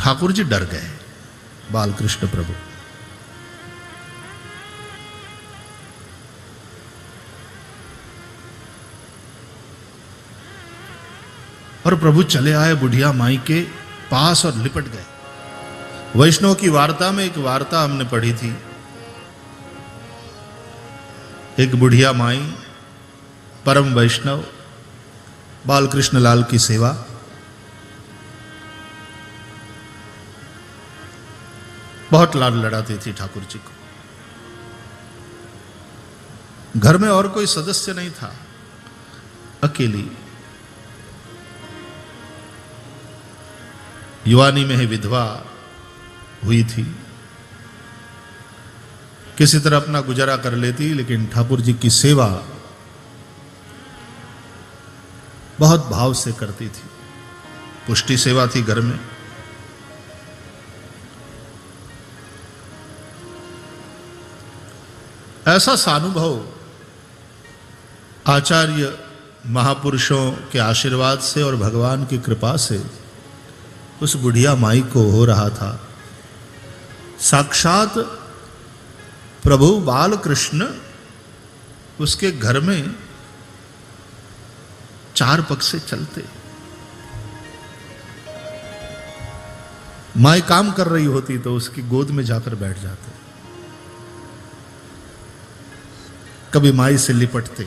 ठाकुर जी डर गए, बालकृष्ण प्रभु। और प्रभु चले आए बुढ़िया माई के पास और लिपट गए। वैष्णव की वार्ता में एक वार्ता हमने पढ़ी थी, एक बुढ़िया माई परम वैष्णव बालकृष्ण लाल की सेवा, बहुत लाड लड़ाती थी ठाकुर जी को। घर में और कोई सदस्य नहीं था, अकेली। युवानी में ही विधवा हुई थी, किसी तरह अपना गुजारा कर लेती, लेकिन ठाकुर जी की सेवा बहुत भाव से करती थी। पुष्टि सेवा थी घर में। ऐसा सानुभव आचार्य महापुरुषों के आशीर्वाद से और भगवान की कृपा से उस बुढ़िया माई को हो रहा था। साक्षात प्रभु बालकृष्ण उसके घर में चार पग से चलते। माई काम कर रही होती तो उसकी गोद में जाकर बैठ जाते, कभी माई से लिपटते।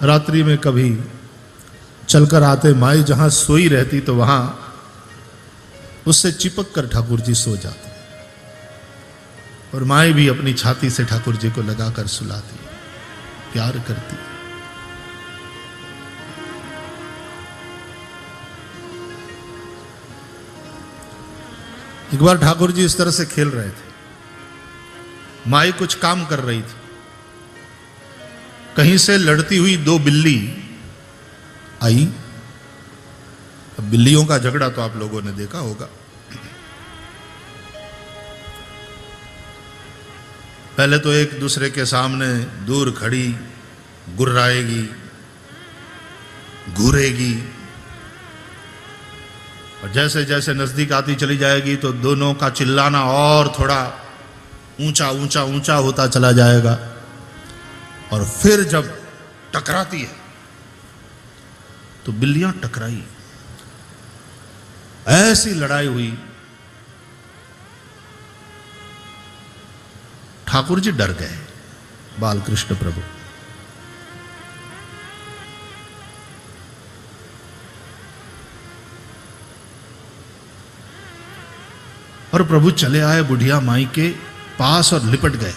रात्रि में कभी चलकर आते, माई जहां सोई रहती तो वहां उससे चिपक कर ठाकुर जी सो जाते, और माई भी अपनी छाती से ठाकुर जी को लगाकर सुलाती, प्यार करती। एक बार ठाकुर जी इस तरह से खेल रहे थे, माई कुछ काम कर रही थी, कहीं से लड़ती हुई दो बिल्ली आई। अब बिल्लियों का झगड़ा तो आप लोगों ने देखा होगा। पहले तो एक दूसरे के सामने दूर खड़ी गुर्राएगी, घूरेगी, और जैसे जैसे नजदीक आती चली जाएगी तो दोनों का चिल्लाना और थोड़ा ऊंचा ऊंचा ऊंचा होता चला जाएगा। और फिर जब टकराती है तो बिल्लियां टकराई, ऐसी लड़ाई हुई। ठाकुर जी डर गए, बालकृष्ण प्रभु। और प्रभु चले आए बुढ़िया माई के पास और लिपट गए।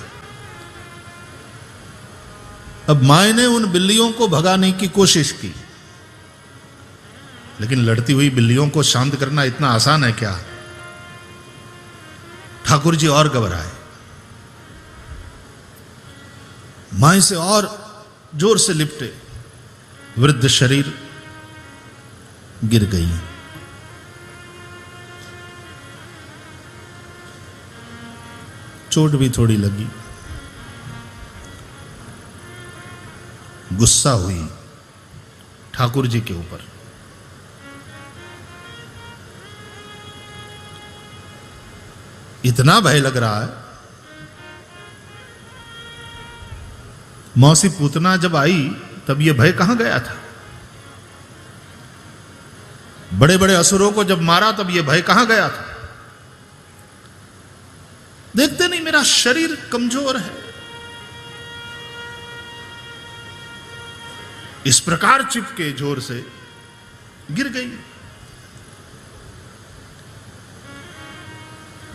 अब माई ने उन बिल्लियों को भगाने की कोशिश की, लेकिन लड़ती हुई बिल्लियों को शांत करना इतना आसान है क्या? ठाकुर जी और घबराए, माई से और जोर से लिपटे, वृद्ध शरीर गिर गई। चोट भी थोड़ी लगी, गुस्सा हुई ठाकुर जी के ऊपर। इतना भय लग रहा है। मौसी पूतना जब आई तब यह भय कहां गया था? बड़े बड़े असुरों को जब मारा तब यह भय कहां गया था? देखते नहीं मेरा शरीर कमजोर है, इस प्रकार चिपके जोर से गिर गई।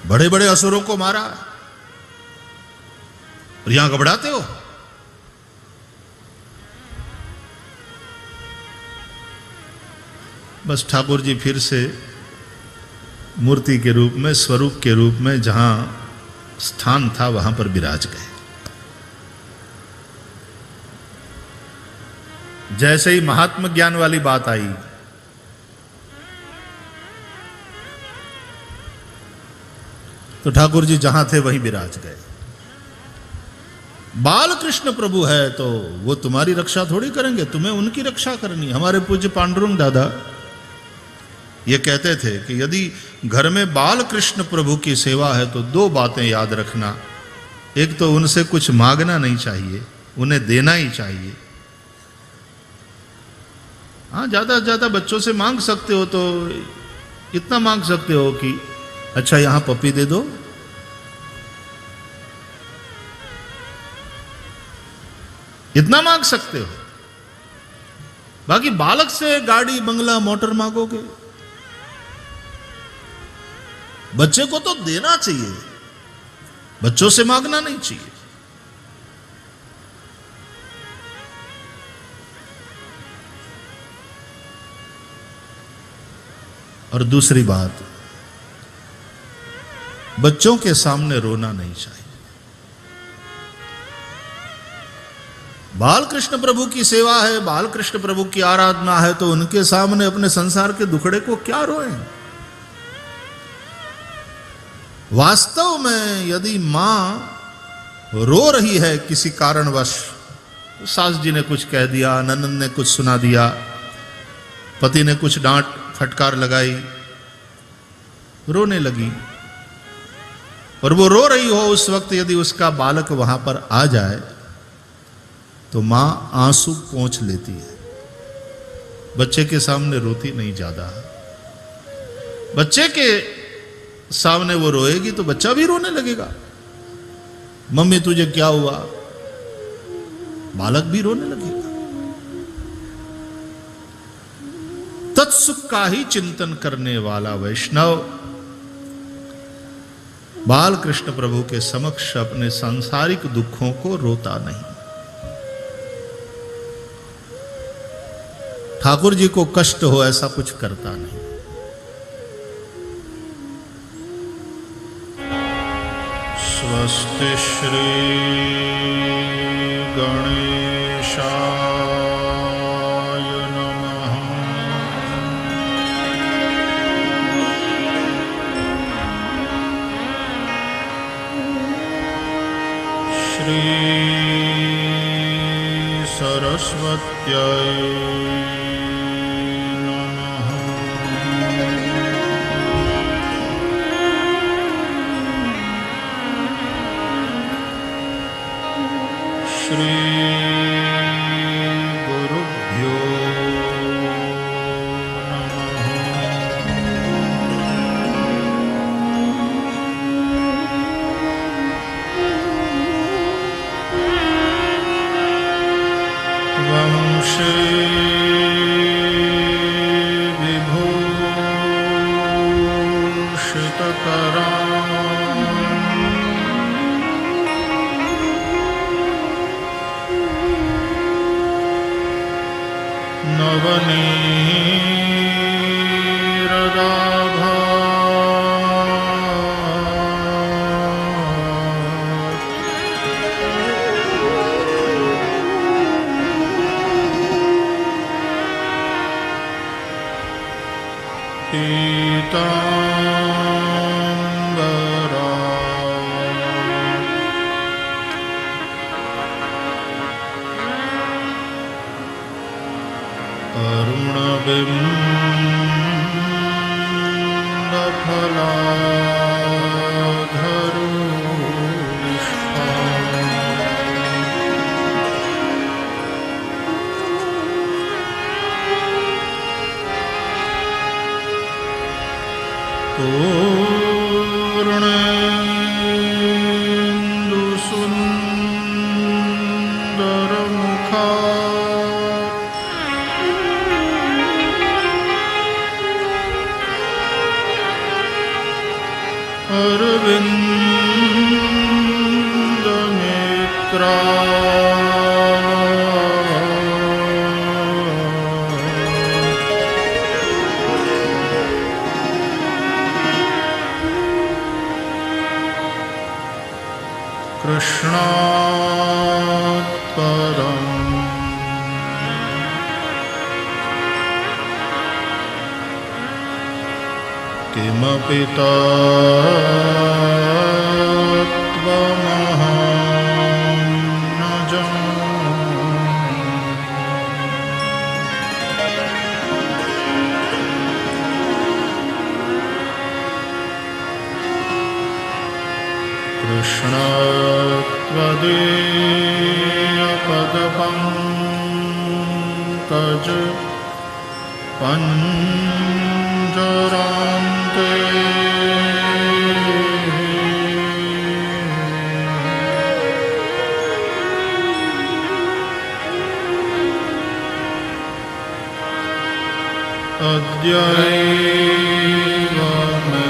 बड़े बड़े असुरों को मारा और यहां घबराते हो? बस ठाकुर जी फिर से मूर्ति के रूप में, स्वरूप के रूप में जहां स्थान था वहां पर विराज गए। जैसे ही महात्म ज्ञान वाली बात आई, तो ठाकुर जी जहां थे वहीं विराज गए। बाल कृष्ण प्रभु है तो वो तुम्हारी रक्षा थोड़ी करेंगे, तुम्हें उनकी रक्षा करनी। हमारे पूज्य पांडुरंग दादा ये कहते थे कि यदि घर में बाल कृष्ण प्रभु की सेवा है तो दो बातें याद रखना। एक तो उनसे कुछ मांगना नहीं चाहिए, उन्हें देना ही चाहिए। हाँ, ज्यादा से ज्यादा बच्चों से मांग सकते हो तो इतना मांग सकते हो कि अच्छा यहां पपी दे दो, इतना मांग सकते हो। बाकी बालक से गाड़ी बंगला मोटर मांगोगे, बच्चे को तो देना चाहिए, बच्चों से मांगना नहीं चाहिए। और दूसरी बात, बच्चों के सामने रोना नहीं चाहिए। बाल कृष्ण प्रभु की सेवा है, बाल कृष्ण प्रभु की आराधना है, तो उनके सामने अपने संसार के दुखड़े को क्या रोएं। वास्तव में यदि मां रो रही है किसी कारणवश, सास जी ने कुछ कह दिया, ननद ने कुछ सुना दिया, पति ने कुछ डांट फटकार लगाई, रोने लगी, और वो रो रही हो, उस वक्त यदि उसका बालक वहां पर आ जाए तो मां आंसू पोंछ लेती है। बच्चे के सामने रोती नहीं ज्यादा। बच्चे के सामने वो रोएगी तो बच्चा भी रोने लगेगा, मम्मी तुझे क्या हुआ, बालक भी रोने लगेगा। तत्सुख का ही चिंतन करने वाला वैष्णव बाल कृष्ण प्रभु के समक्ष अपने सांसारिक दुखों को रोता नहीं। ठाकुर जी को कष्ट हो ऐसा कुछ करता नहीं। स्वस्ति श्री गणेशाय नमः। श्री सरस्वत्यै श्री गुरुभ्यो नमः। वंशे विभूषितकरा नवनीरदाभा पीताम्बरा अरुणबिम्बफलाधरूष्ठा पूर्णेन्दुसुन्दरमुखा अरविन्दनेत्रा कृष्णात् परम् किमपि तत्त्वमहम् कृष्णत्वदीयपदपङ्कज पञ्जरान्ते अद्यैव मे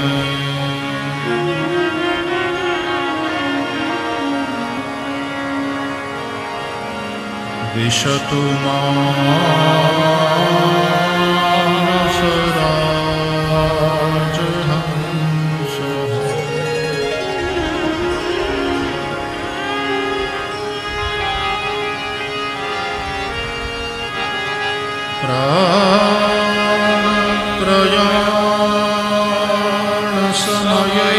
दिशतु मानसराजहंसः प्राणप्रयाणसमये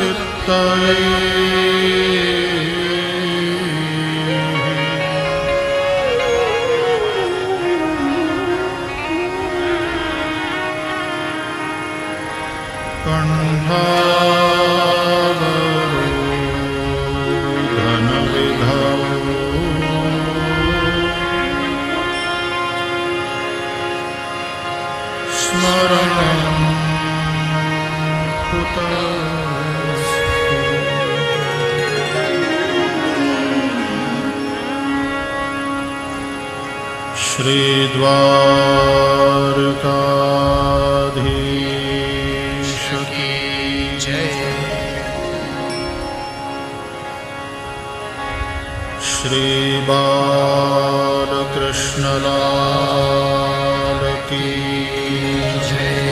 कफवातपित्तये कण्ठावरोधनविधौ स्मरणं श्रीद्वारकाधीश की जय। श्री बालकृष्णलाल की जय।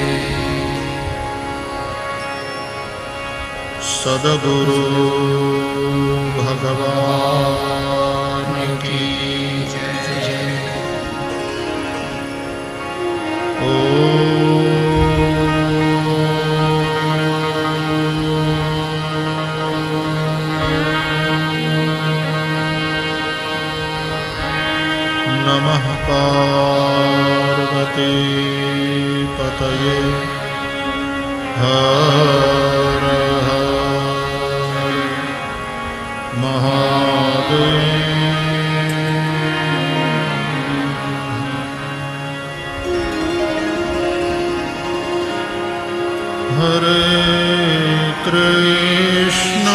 सद्गुरु भगवान की जय। ओ नमः पार्वती पतये हर महादेव। हरे कृष्ण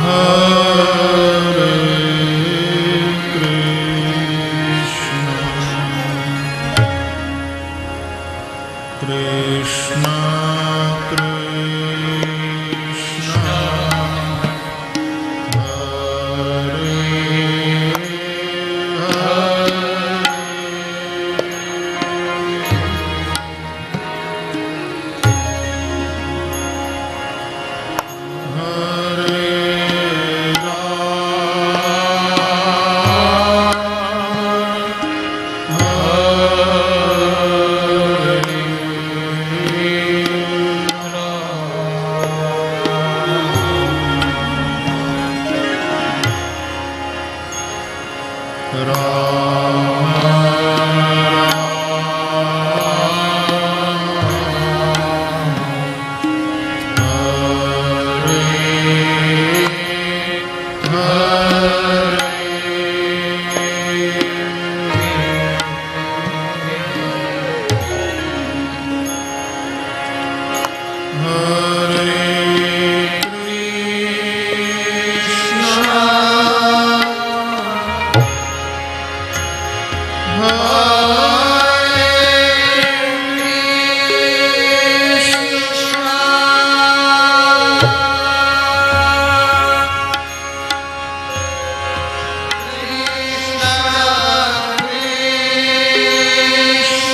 हरे कृष्ण कृष्ण कृष्ण हरे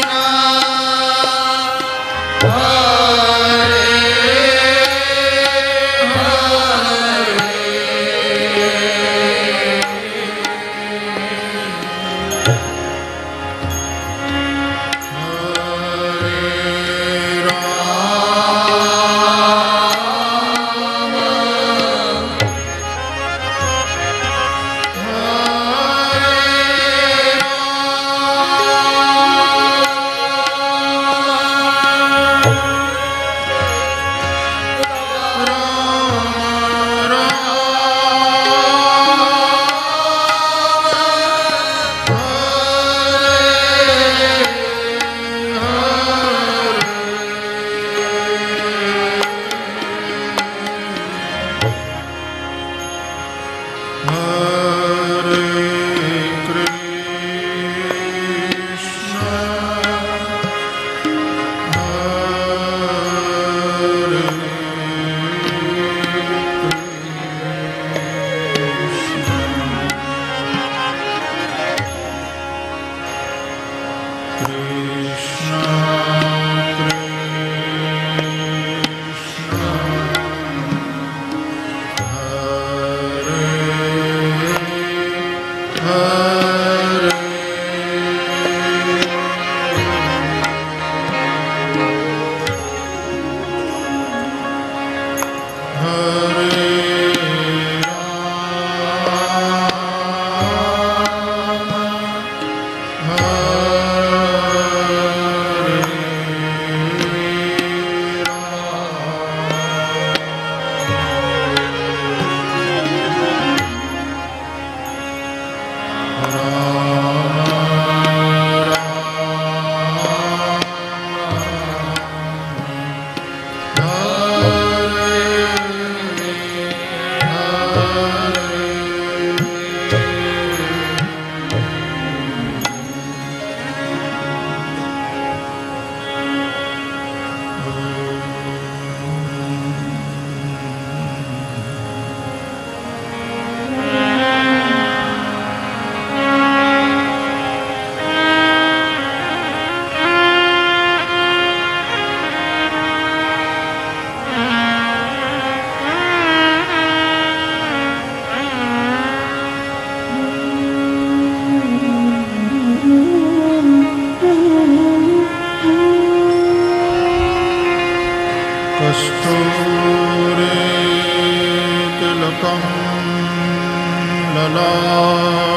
तिलकं ललाटपटले